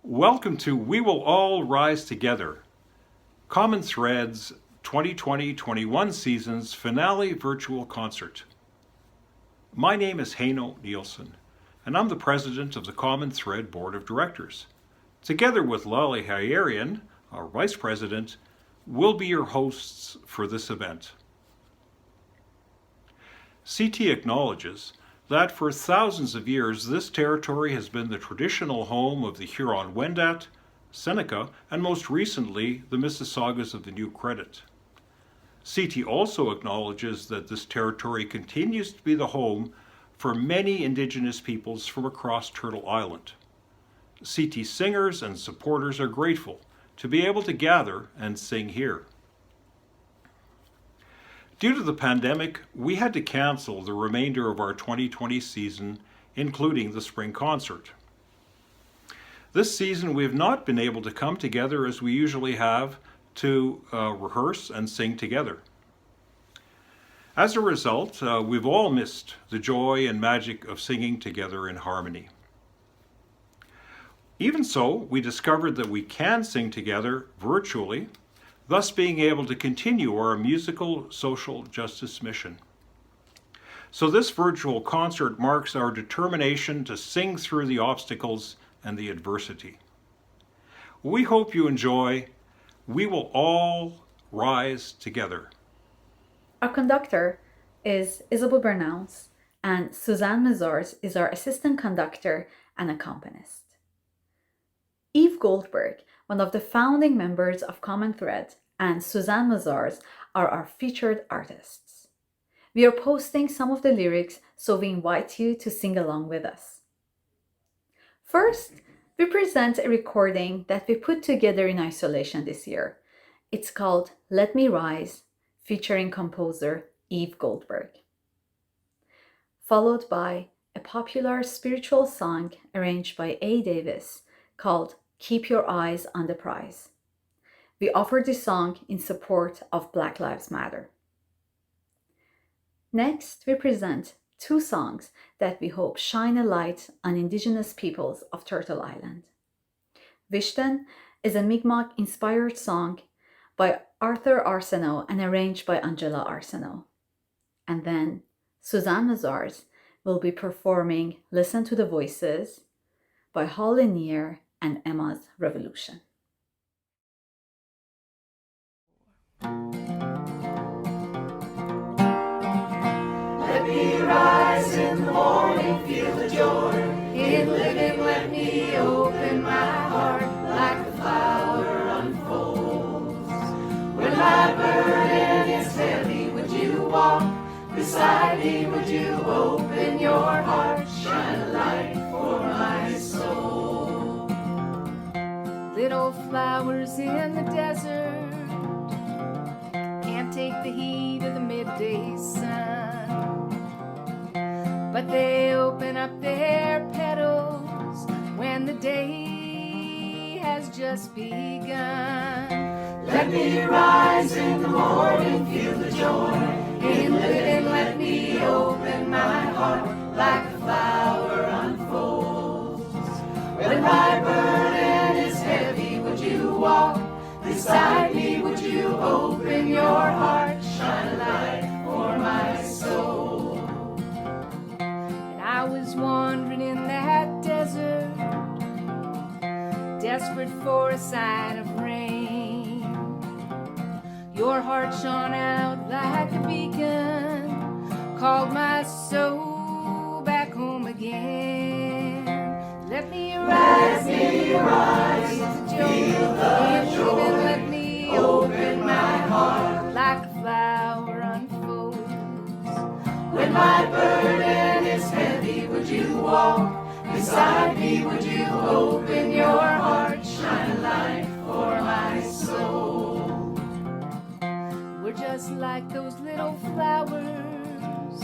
Welcome to We Will All Rise Together, Common Thread's 2020-21 season's finale virtual concert. My name is Heino Nielsen, and I'm the president of the Common Thread Board of Directors. Together with Lale Hayarian, our vice president, we'll be your hosts for this event. CT acknowledges that for thousands of years this territory has been the traditional home of the Huron-Wendat, Seneca, and most recently the Mississaugas of the New Credit. CT also acknowledges that this territory continues to be the home for many Indigenous peoples from across Turtle Island. CT singers and supporters are grateful to be able to gather and sing here. Due to the pandemic, we had to cancel the remainder of our 2020 season, including the spring concert. This season, we have not been able to come together as we usually have to rehearse and sing together. As a result, we've all missed the joy and magic of singing together in harmony. Even so, we discovered that we can sing together virtually, thus being able to continue our musical social justice mission. So this virtual concert marks our determination to sing through the obstacles and the adversity. We hope you enjoy We Will All Rise Together. Our conductor is Isabel Bernaus, and Suzanne Mazars is our assistant conductor and accompanist. Eve Goldberg, one of the founding members of Common Thread, and Suzanne Mazars are our featured artists. We are posting some of the lyrics, so we invite you to sing along with us. First, we present a recording that we put together in isolation this year. It's called Let Me Rise, featuring composer Eve Goldberg. Followed by a popular spiritual song arranged by A. Davis called Keep Your Eyes on the Prize. We offer this song in support of Black Lives Matter. Next, we present two songs that we hope shine a light on Indigenous peoples of Turtle Island. Vishten is a Mi'kmaq-inspired song by Arthur Arsenault and arranged by Angela Arsenault. And then Suzanne Mazars will be performing Listen to the Voices by Hall Lanier and Emma's Revolution. Let me rise in the morning, feel the joy in living. Let me open my heart like a flower unfolds. When my burden is heavy, would you walk beside me? Would you open your heart, shine a light for my soul? Little flowers in the desert can't take the heat of the midday sun, but they open up their petals when the day has just begun. Let me rise in the morning, feel the joy in living. Let me open my heart like a flower unfolds. When my burden is heavy, would you walk beside me? Would you open your heart, shine a light for my soul? And I was wandering in that desert, desperate for a sign of rain. Your heart shone out like a beacon, called my soul back home again. Let me rise, feel the joy. Let me Open my heart like a flower unfolds. when my burden is heavy. Would you walk beside me? Would you open your heart, shine a light for my soul? We're just like those little flowers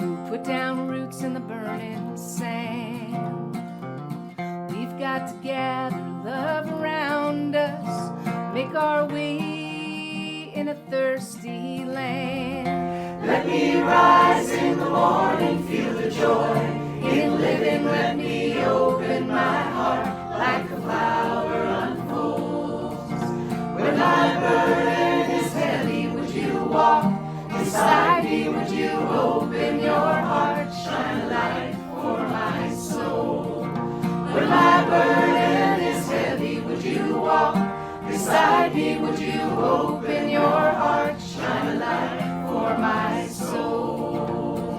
who put down roots in the burning sand. We've got to gather love around us, make our way in a thirsty land. Let me rise in the morning, feel the joy in living. Let me open my heart like Beside me, would you open your heart, shine a light for my soul? When my burden is heavy, would you walk beside me? Would you open your heart, shine a light for my soul?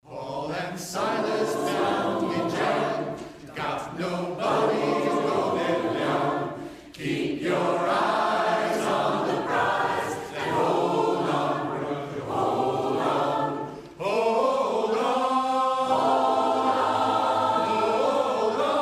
Paul and Silas bound in jail, got nobody to go them down. Keep your eyes on the prize and hold on, brother, hold on, hold on, hold on.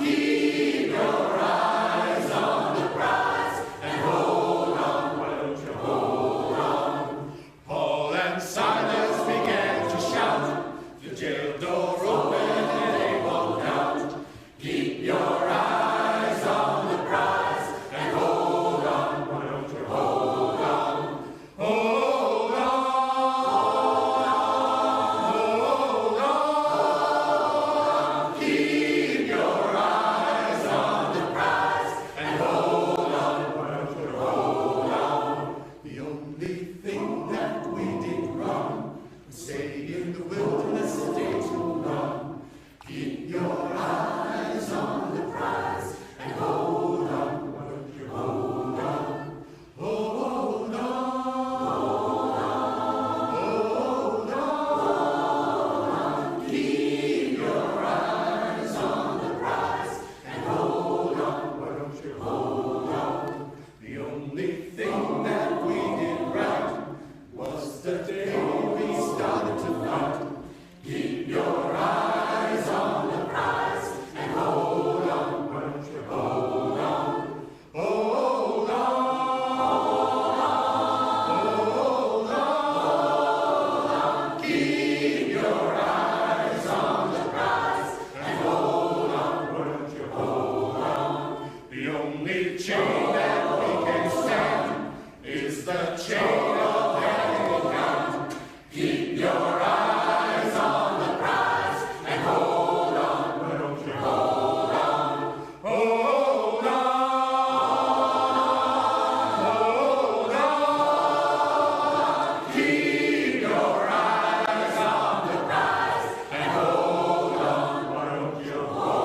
Keep your eyes on the prize and hold on, why don't you hold on? Paul and Silas began to shout, the jail door opened and they walked out. Keep your eyes on the prize and hold on, why don't you hold on? Hold on, hold on. Keep your eyes on the prize and hold on, why don't you hold on? The only thing that we did wrong was stay in the wilderness a day too long. Keep your eyes on the prize and hold on, why don't you hold on? Hold on, hold on. Keep your eyes on the prize and hold on, why don't you hold on? The only thing that we did right was the day we started to fight. Keep your eyes on the prize and hold on, why don't you hold on? Hold on, hold on. Keep your eyes on the prize and hold on, why don't you hold on? The only chain that we can stand is the chain of hanging on. Keep your eyes on the prize and hold on, why don't you hold on? Hold on, hold on. Keep your eyes on the prize and hold on, why don't you hold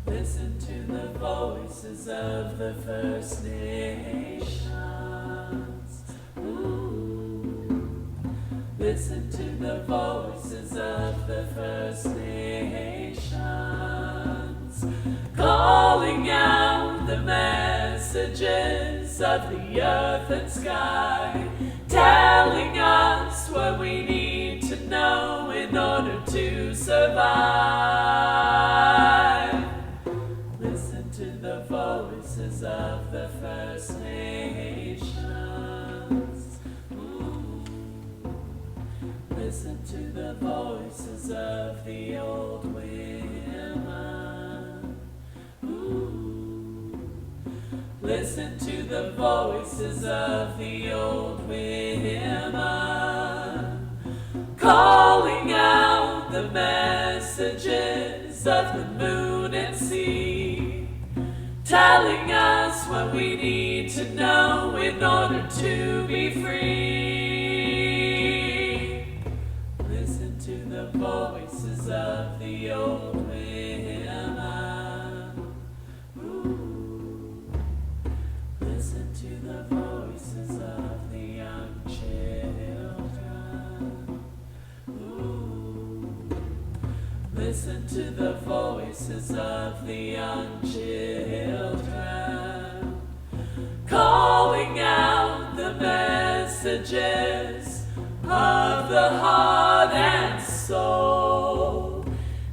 Listen to the voices of the First Nations. Ooh. Listen to the voices of the First Nations, calling out the messages of the earth and sky, telling us what we need to know in order to survive. Listen to the voices of the First Nations. Listen to the voices of the old women. Ooh. Listen to the voices of the old women, calling out the messages of the moon and sea, telling us what we need to know in order to be free. Listen to the voices of the old women. Ooh. Listen to the voices of the young children. Ooh. Listen to the voices of the young children, calling out the messages of the heart and soul,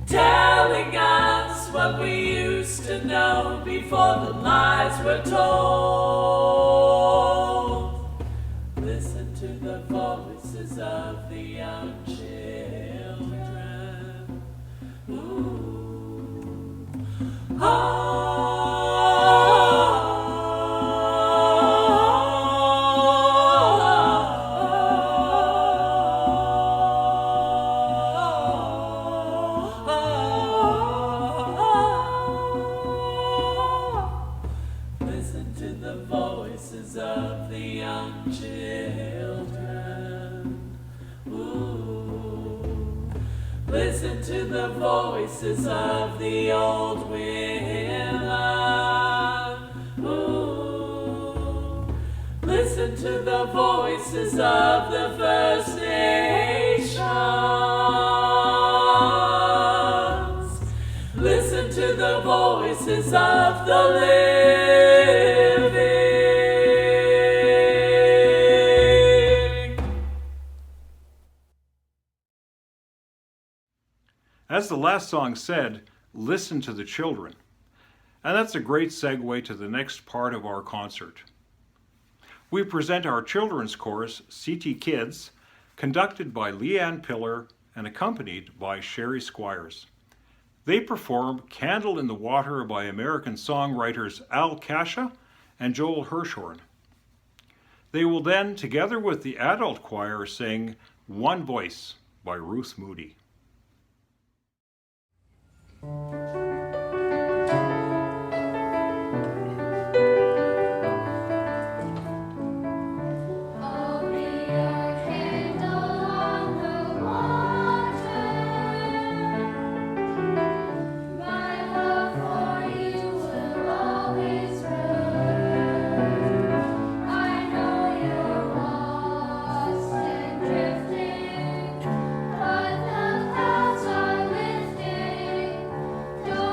telling us what we used to know before the lies were told. Listen to the voices of the young children. Ooh. Listen to the voices of the young children. Ooh. Listen to the voices of the old women. Ooh. Listen to the voices of the First Nations. Listen to the voices of the living. As the last song said, listen to the children. And that's a great segue to the next part of our concert. We present our children's chorus, CT Kids, conducted by Leanne Pillar and accompanied by Sherry Squires. They perform Candle in the Water by American songwriters Al Kasha and Joel Hirshhorn. They will then, together with the adult choir, sing One Voice by Ruth Moody. I'll be a candle on the water. My love for you will always burn. I know you're lost and drifting, but the clouds are lifting. Don't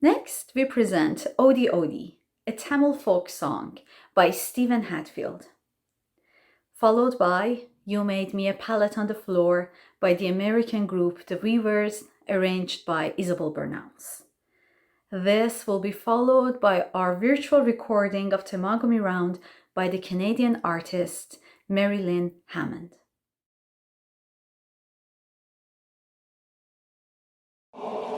Next, we present Odi Odi, a Tamil folk song by Stephen Hatfield, followed by You Made Me a Pallet on the Floor by the American group The Weavers, arranged by Isabel Bernaus. This will be followed by our virtual recording of Temagami Round by the Canadian artist Mary Lynn Hammond. Oh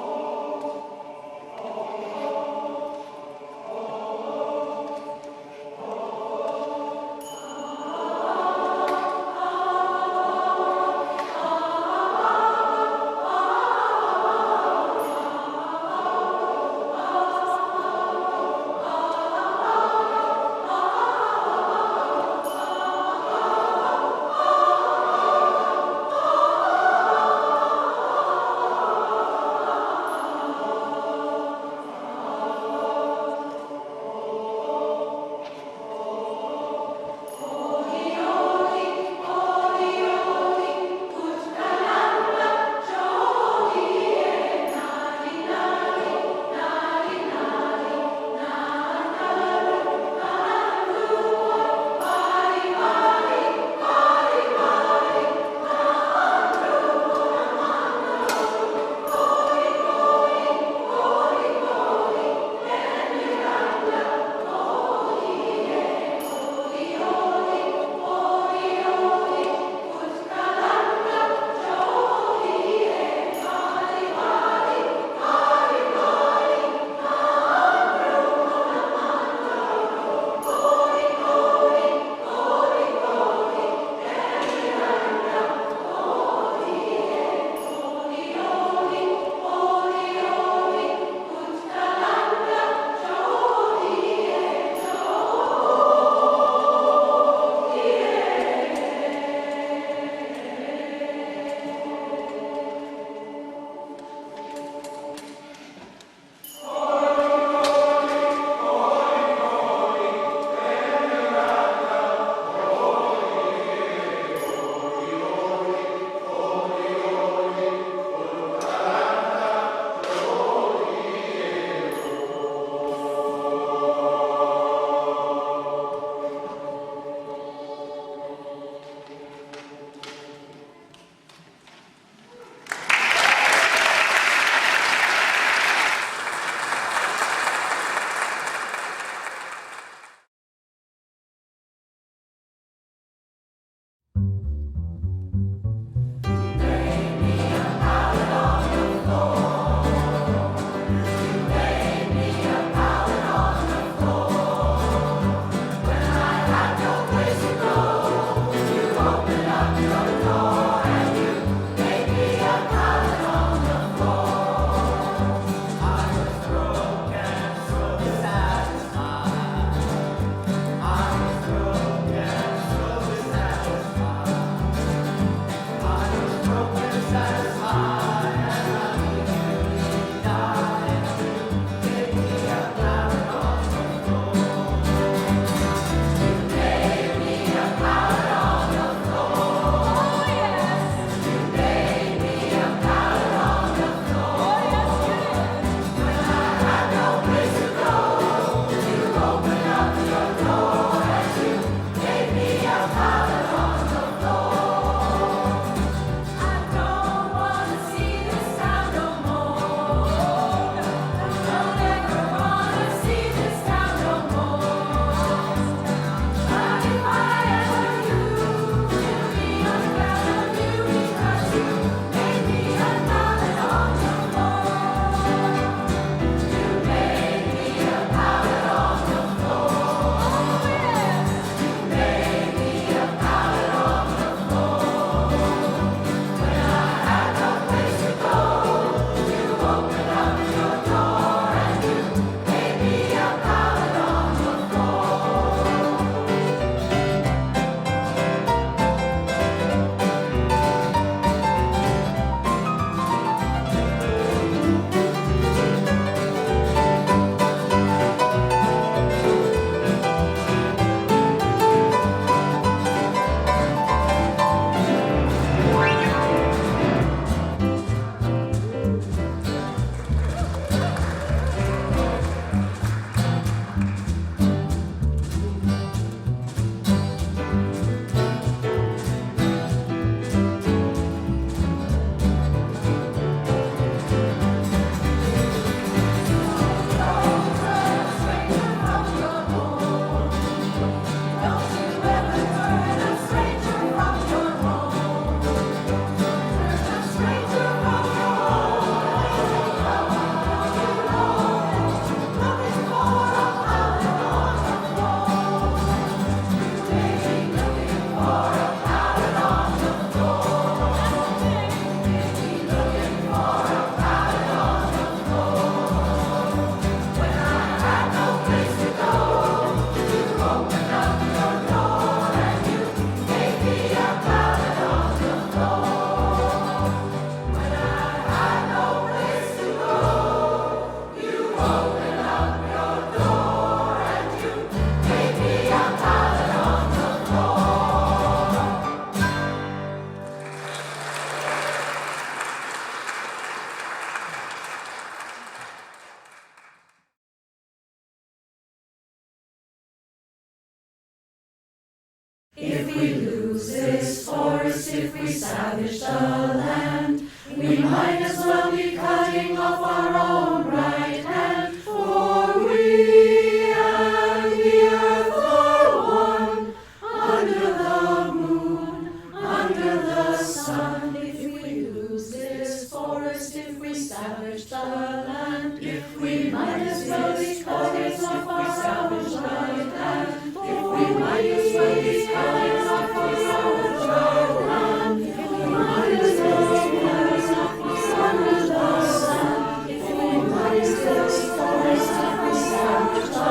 forest if we savage the land. We might as well be cutting off our own right hand, for we and the earth are one, under the moon, under the sun. If we lose this forest, if we savage the land, if we might as well be cutting off our savage right hand, for we might as well be cutting off our savage right hand, if we might as well be cutting off under the sun, if we might as well be forest if we savage the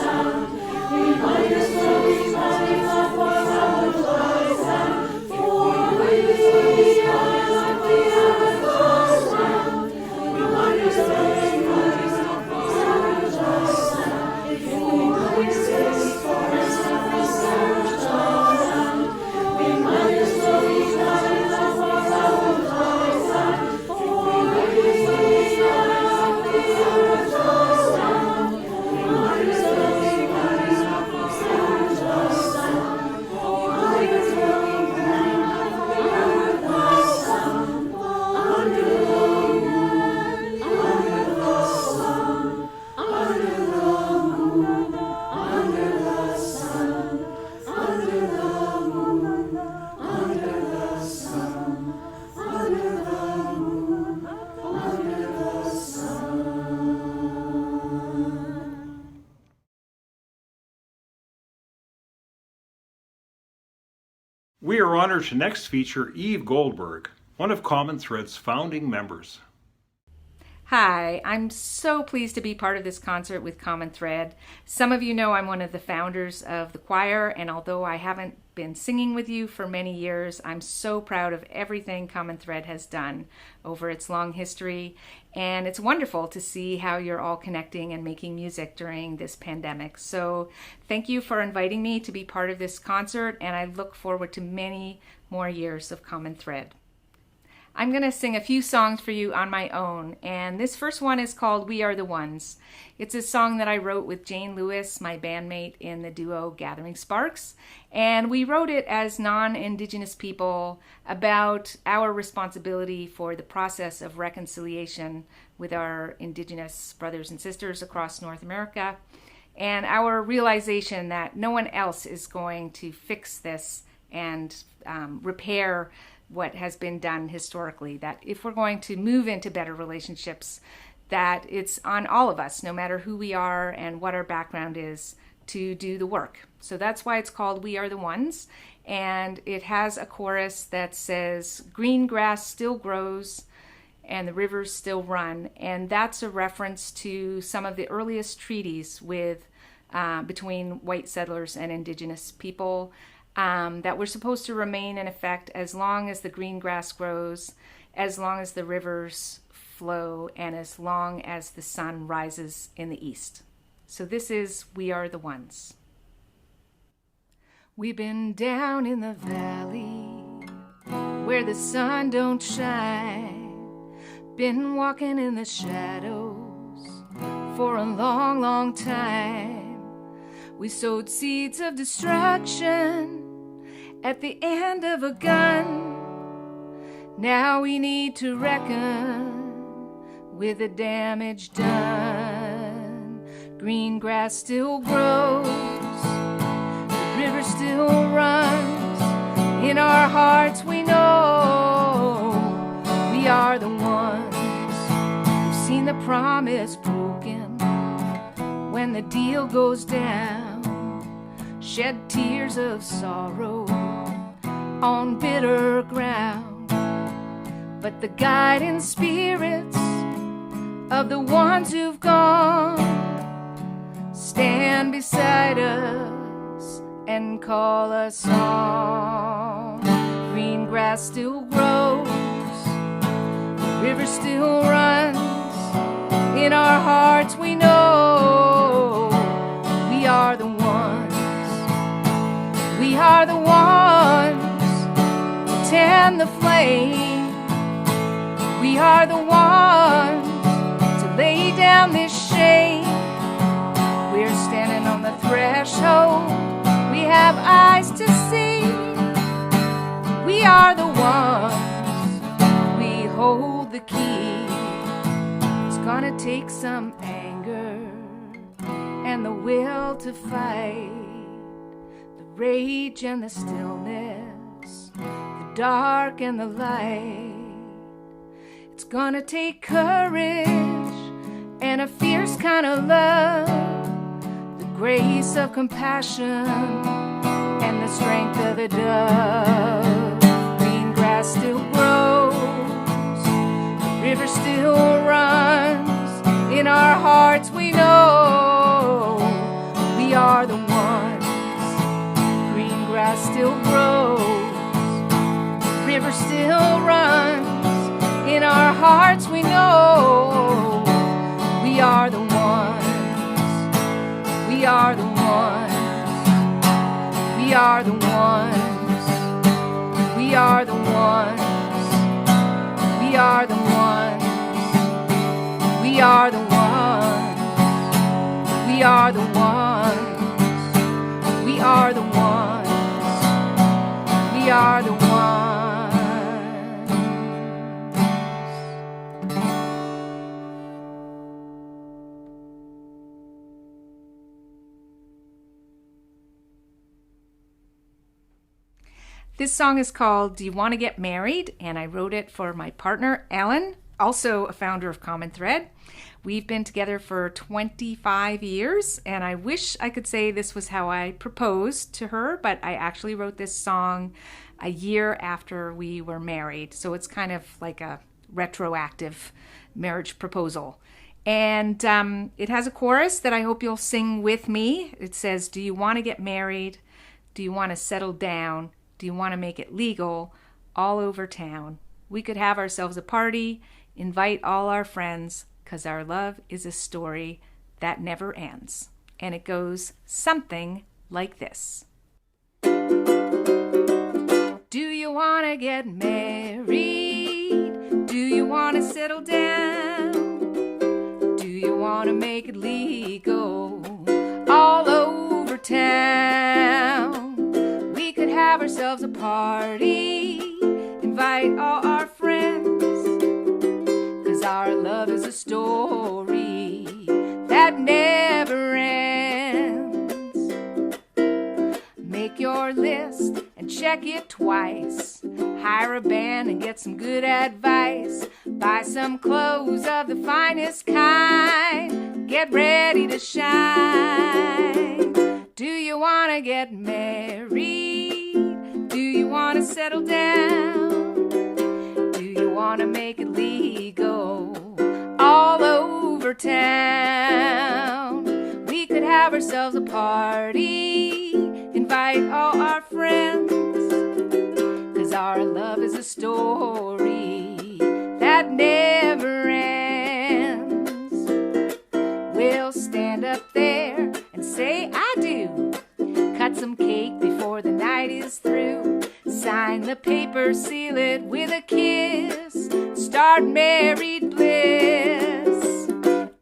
land, we might as well be cutting off our savage right hand, for we might as well be cutting off the savage land, we might as well be cutting off our savage land, if we might as well be forest if we savage the land, we might as well be cutting off our savage right hand, for we might as well be cutting off the savage land, we might as well be cutting off our savage land, for we might as well be cutting off under the sun, under the moon, under the sun, under the moon, under the sun, under the moon, under the sun, under the moon, under the sun. We are honored to next feature Eve Goldberg, one of Common Thread's founding members. Hi, I'm so pleased to be part of this concert with Common Thread. Some of you know I'm one of the founders of the choir, and although I haven't been singing with you for many years, I'm so proud of everything Common Thread has done over its long history, and it's wonderful to see how you're all connecting and making music during this pandemic. So thank you for inviting me to be part of this concert, and I look forward to many more years of Common Thread. I'm going to sing a few songs for you on my own, and this first one is called We Are the Ones. It's a song that I wrote with Jane Lewis, my bandmate in the duo Gathering Sparks, and we wrote it as non-Indigenous people about our responsibility for the process of reconciliation with our Indigenous brothers and sisters across North America, and our realization that no one else is going to fix this and repair what has been done historically, that if we're going to move into better relationships, that it's on all of us, no matter who we are and what our background is, to do the work. So that's why it's called We Are the Ones, and it has a chorus that says, green grass still grows and the rivers still run, and that's a reference to some of the earliest treaties with between white settlers and Indigenous people, that were supposed to remain in effect as long as the green grass grows, as long as the rivers flow, and as long as the sun rises in the east. So this is We Are the Ones. We've been down in the valley where the sun don't shine, been walking in the shadows for a long, long time. We sowed seeds of destruction at the end of a gun. Now we need to reckon with the damage done. Green grass still grows, the river still runs. In our hearts we know we are the ones who've seen the promise broken when the deal goes down. Shed tears of sorrow on bitter ground, but the guiding spirits of the ones who've gone stand beside us and call us on. Green grass still grows, the river still runs. In our hearts we know we are the ones. We are the ones to tend the flame. We are the ones to lay down this shame. We're standing on the threshold. We have eyes to see. We We are the ones, we hold the key. It's gonna take some anger and the will to fight, the rage and the stillness, the dark and the light. It's gonna take courage and a fierce kind of love, the grace of compassion and the strength of the dove. Green grass still grows, the river still runs. In our hearts we know we are the ones. Green grass still grows, the river still runs. In our hearts we know we are the ones. We are the ones. We are the ones. We are the ones. We are the ones. We are the ones. We are the ones. We are the ones. We are the ones. This song is called Do You Want to Get Married? And I wrote it for my partner, Alan, also a founder of Common Thread. We've been together for 25 years, and I wish I could say this was how I proposed to her, but I actually wrote this song a year after we were married. So it's kind of like a retroactive marriage proposal. And it has a chorus that I hope you'll sing with me. It says, do you want to get married? Do you want to settle down? Do you want to make it legal all over town? We could have ourselves a party, invite all our friends, 'cause our love is a story that never ends. And it goes something like this. Do you want to get married? Do you want to settle down? Do you want to make it legal all over town? We could have ourselves a party, invite all our friends, 'cause our love is a story that never ends. Make your list and check it twice. Hire a band and get some good advice. Buy some clothes of the finest kind. Get ready to shine. Do you want to get married? Do you want to settle down? Do you want to make it legal all over town? We could have ourselves a party, invite all our friends, 'cause our love is a story that never ends. We'll stand up there and say I do. Cut some cake before the night is through. Sign the paper, seal it with a kiss. Start married bliss.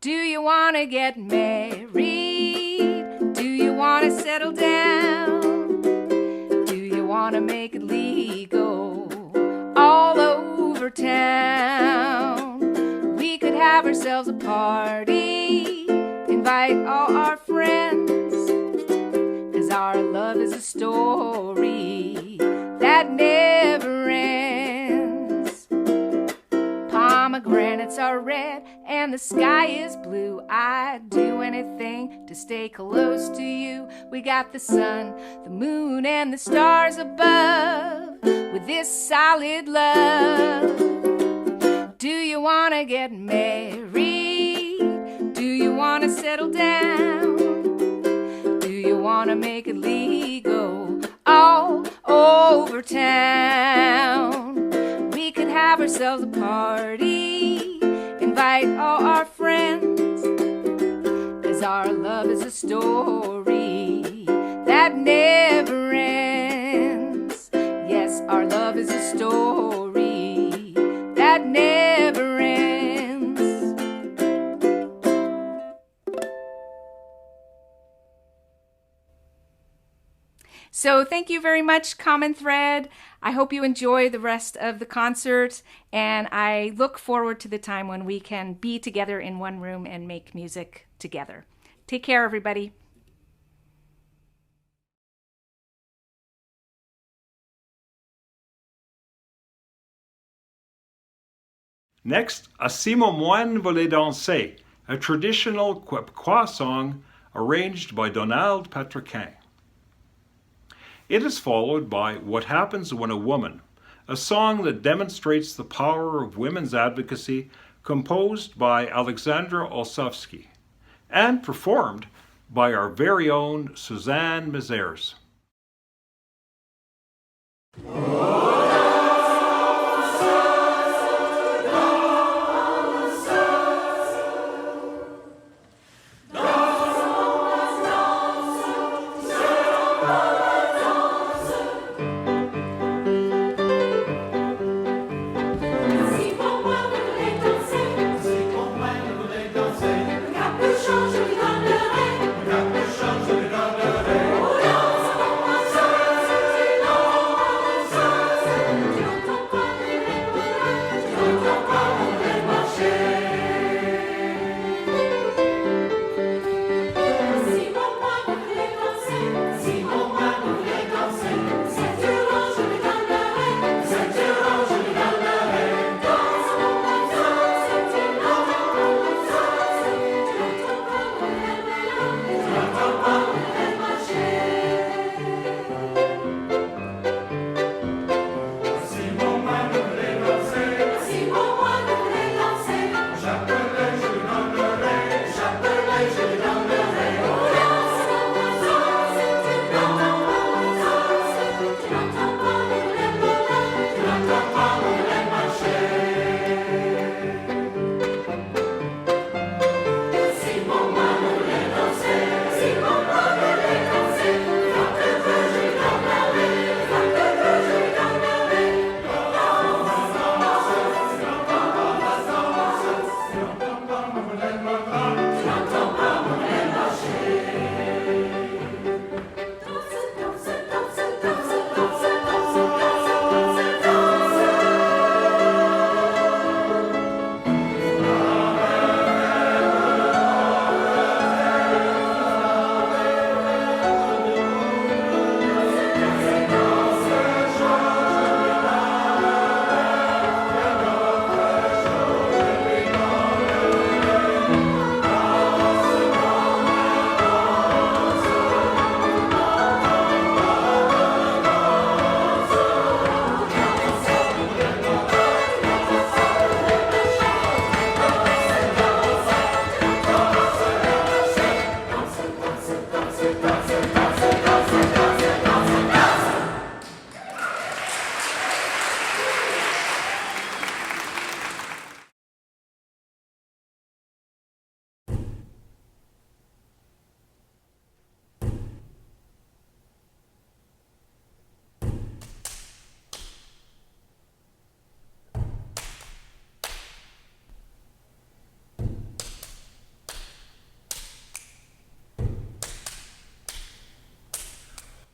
Do you want to get married? Do you want to settle down? Do you want to make it legal all over town? We could have ourselves a party, invite all our friends, 'cause our love is a story that never ends. Pomegranates are red and the sky is blue. I'd do anything to stay close to you. We got the sun, the moon, and the stars above with this solid love. Do you want to get married? Do you want to settle down? Do you want to make it legal all over town? We could have ourselves a party, invite all our friends, 'cause our love is a story that never ends. Yes, our love is a story that never ends. So thank you very much, Common Thread. I hope you enjoy the rest of the concert, and I look forward to the time when we can be together in one room and make music together. Take care, everybody. Next, a Si mon moine voulait danser, a traditional Quebecois song arranged by Donald Patriquin. It is followed by What Happens When a Woman, a song that demonstrates the power of women's advocacy, composed by Alexandra Olsovsky, and performed by our very own Suzanne Mézères.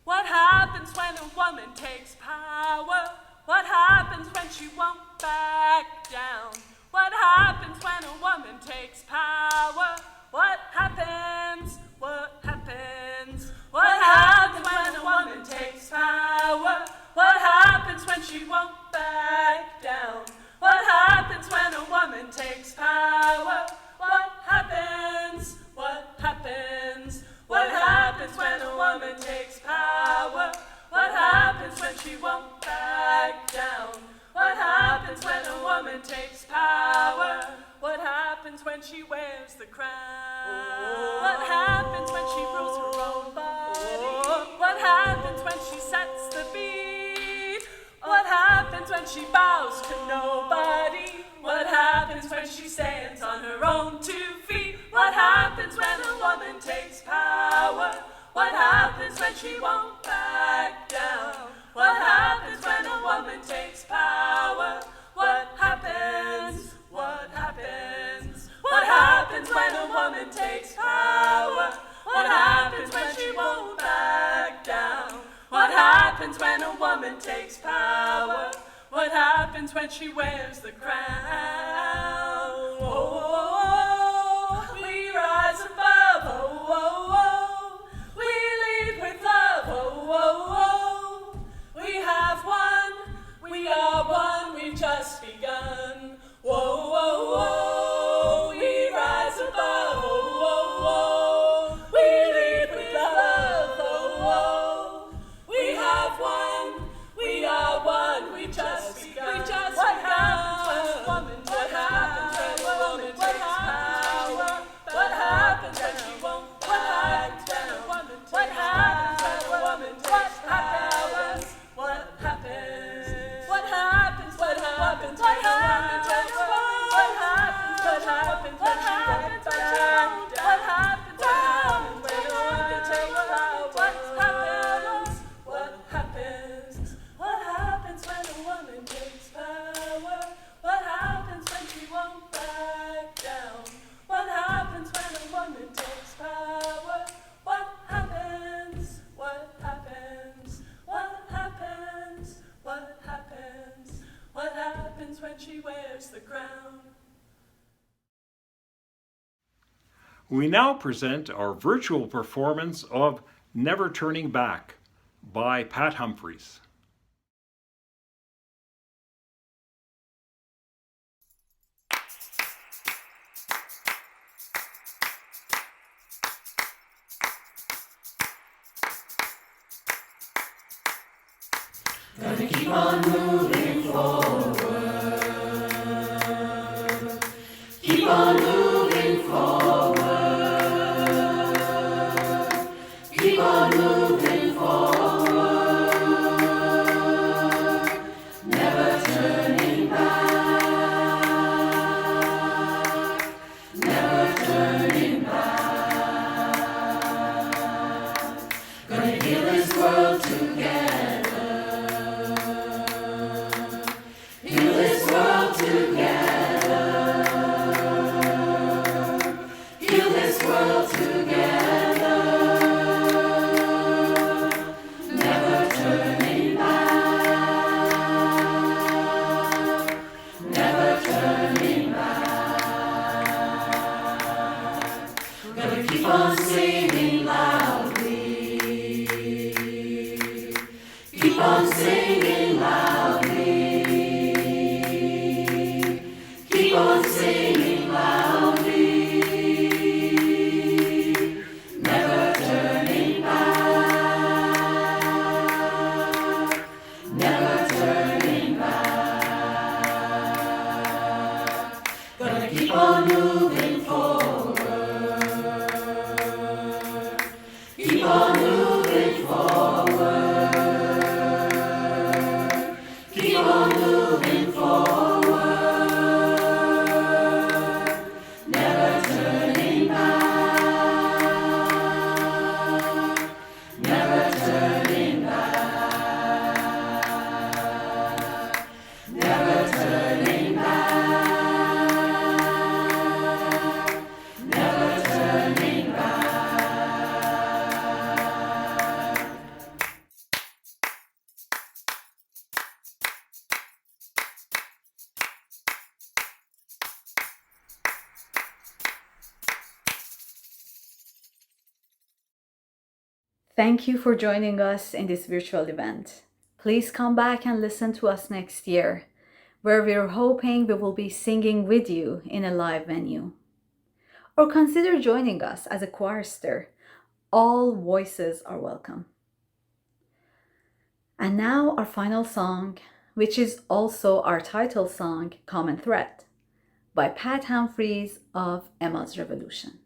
What happens when a woman takes power? What happens when she won't back down? What happens when a woman takes power? What happens? What happens? What happens when a woman takes power? What happens when she won't back down? What happens when a woman takes power? What happens? What happens? What happens when a woman takes power? What happens when she won't back down? What happens when a woman takes power? What happens when she wears the crown? What happens when she rules her own body? What happens when she sets the beat? What happens when she bows to nobody? What happens when she stands on her own 2 feet? What happens when a woman takes power? What happens when she won't back down? What happens when a woman takes power? What happens? What happens? What happens when a woman takes power? What happens when she won't back down? What when she wears the crown. Oh, we rise above. Oh, we lead with love. Oh, we have won. We are one. We've just begun. Whoa, we rise above. Oh, we lead with love. Oh, we have won. We are one. We just begun. What happens when a woman? What happens when a woman takes power? What happens when she won't? What happens when a woman? What happens when a woman takes power? What happens? What happens? What happens? What happens? What happens? What happens? What happens? What happens? What happens? What happens when a woman takes power? What happens? What happens? What happens when a woman takes power? What happens when she won't back down? What happens when a woman takes power? What happens? What happens? What happens? What happens? What happens when she wears the crown? We now present our virtual performance of Never Turning Back by Pat Humphries. Gonna keep on moving forward. Keep on moving forward. Keep on moving forward. Never turning back. Never turning back. Gonna heal this world together. Heal this world together. Heal this world together. Never turning back. Never turning back. Gonna keep on singing loudly. Keep on singing loudly. Keep on singing loudly. Never turning back. Never turning back. Gonna keep on moving forward. Keep on moving forward. Keep on moving forward. Never turning back. Never turning back. Never turning back. Never turning back. Thank you for joining us in this virtual event. Please come back and listen to us next year, where we're hoping we will be singing with you in a live venue. Or consider joining us as a chorister. All voices are welcome. And now our final song, which is also our title song, Common Thread, by Pat Humphries of Emma's Revolution.